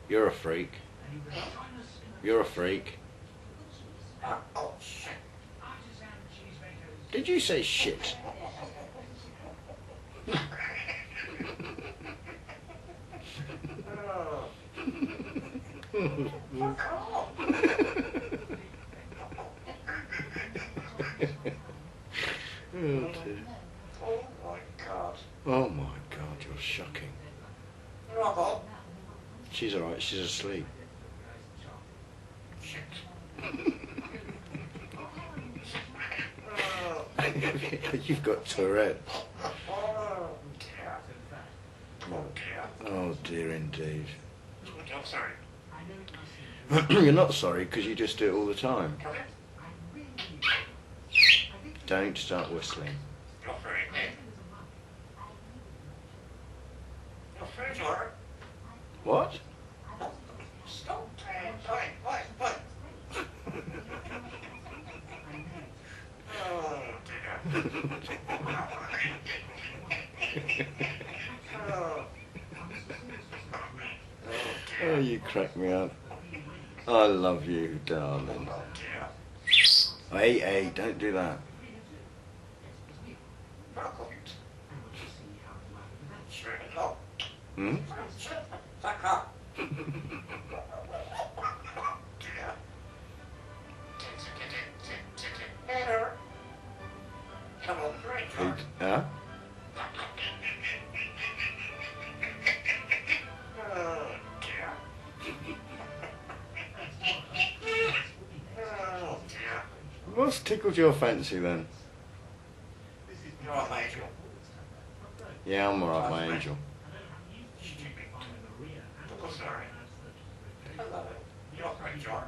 You're a freak. You're a freak. Oh, shit. Did you say shit? Fuck off. Oh dear. Oh my God. Oh my God, you're shocking. Oh, She's alright, she's asleep. shit. You've got Tourette. Oh dear. Oh dear. Oh dear indeed. I'm sorry. You're not sorry because you just do it all the time. Come in. Don't start whistling. You're very good. You're very sorry. What? Stop. Fine. Oh dear. Oh. Oh, you crack me up. I love you, darling. Oh dear. Hey, don't do that. Fuck off. Sure enough. Hmm? Fuck off. Dear. Come on, great. Huh? Oh dear. Oh dear. What's tickled your fancy then? You're a angel. Yeah, I'm alright, my angel. Oh, sorry. Hello. You're a great jar.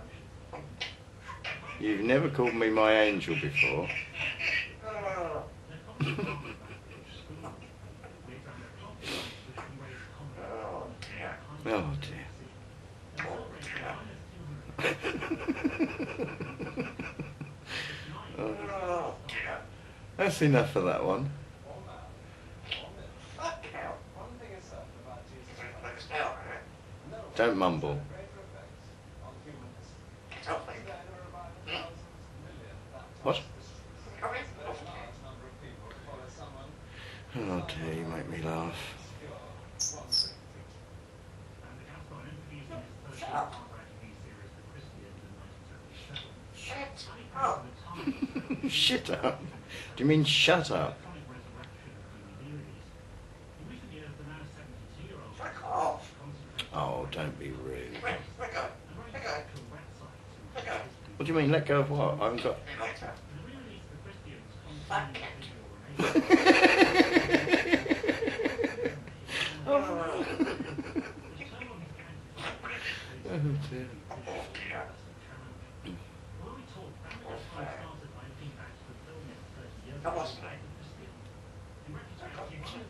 You've never called me my angel before. Oh. Oh dear. Oh dear. Oh dear. Oh dear. That's enough of that one. Fuck hell. Next now, right? Don't mumble. Tell me. What? Come in. Oh dear, you make me laugh. Shut up. Shut up. Shut up. Do you mean shut up? Fuck off. Oh, don't be rude. Wait, let go. Let go. Let go. What do you mean, let go of what? I haven't got... Later. Fuck it. Oh dear. Oh dear. That wasn't it.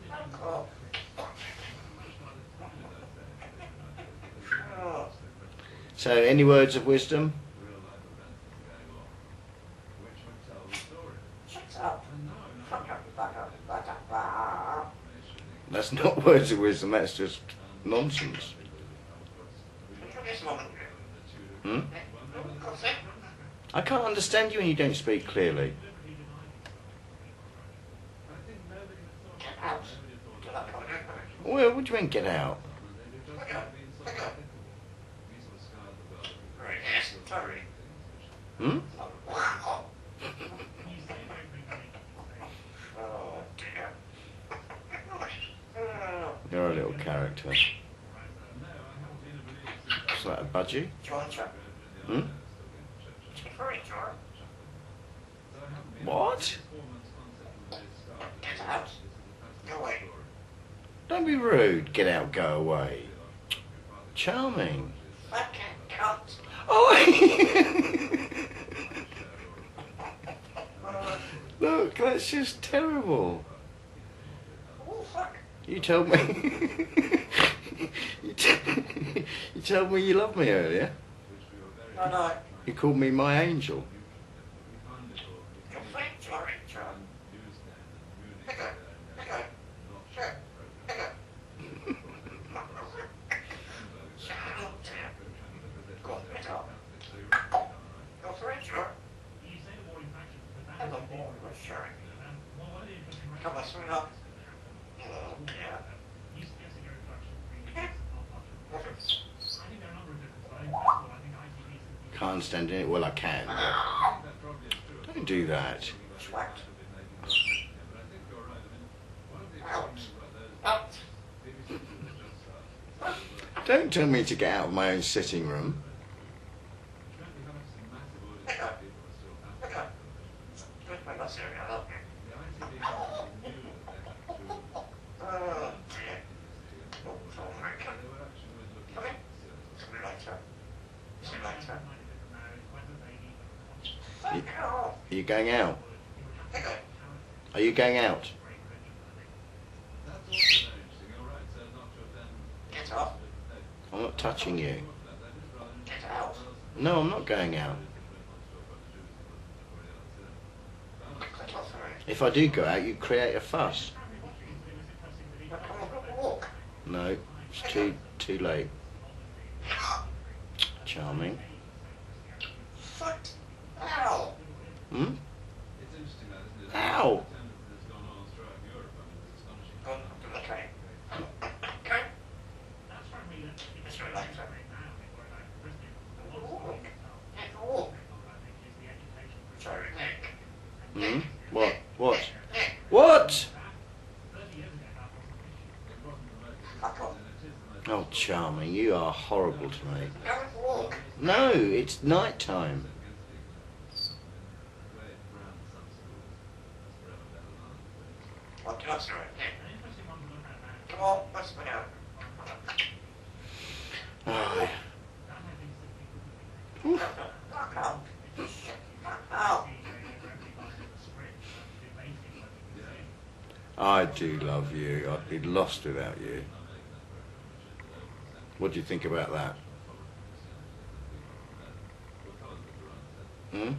Fuck off. Oh. So, any words of wisdom? Shut up. Fuck up, fuck up, fuck up, fuck up. That's not words of wisdom, that's just nonsense. This moment. Hmm? What's it? I can't understand you when you don't speak clearly. Get out. Get up. Well, what do you mean, get out? Let go. Let go. Right, yes, sorry. Hmm? Oh dear. You're a little character. Is that a budgie? Georgia. Hmm? Hurry, George. What? Get out. Go away. Don't be rude. Get out, go away. Charming. Fucking cunt. Oh! Look, that's just terrible. Oh, fuck. You told me... you told me you loved me earlier. No. You called me my angel. You're fake, sorry, John. Let go. Let go. Sure. Let go. Shut up. can't stand it. Well, I can. But don't do that. Don't tell me to get out of my own sitting room. Are you going out? Are you going out? I'm not touching you. No, I'm not going out. If I do go out, you create a fuss. No, it's too late. Charming. Hmm? Ow! Hmm? What? What? What? Oh, charming, you are horrible to me. No, it's night time. Oh. I do love you. I'd be lost without you. What do you think about that? Hmm?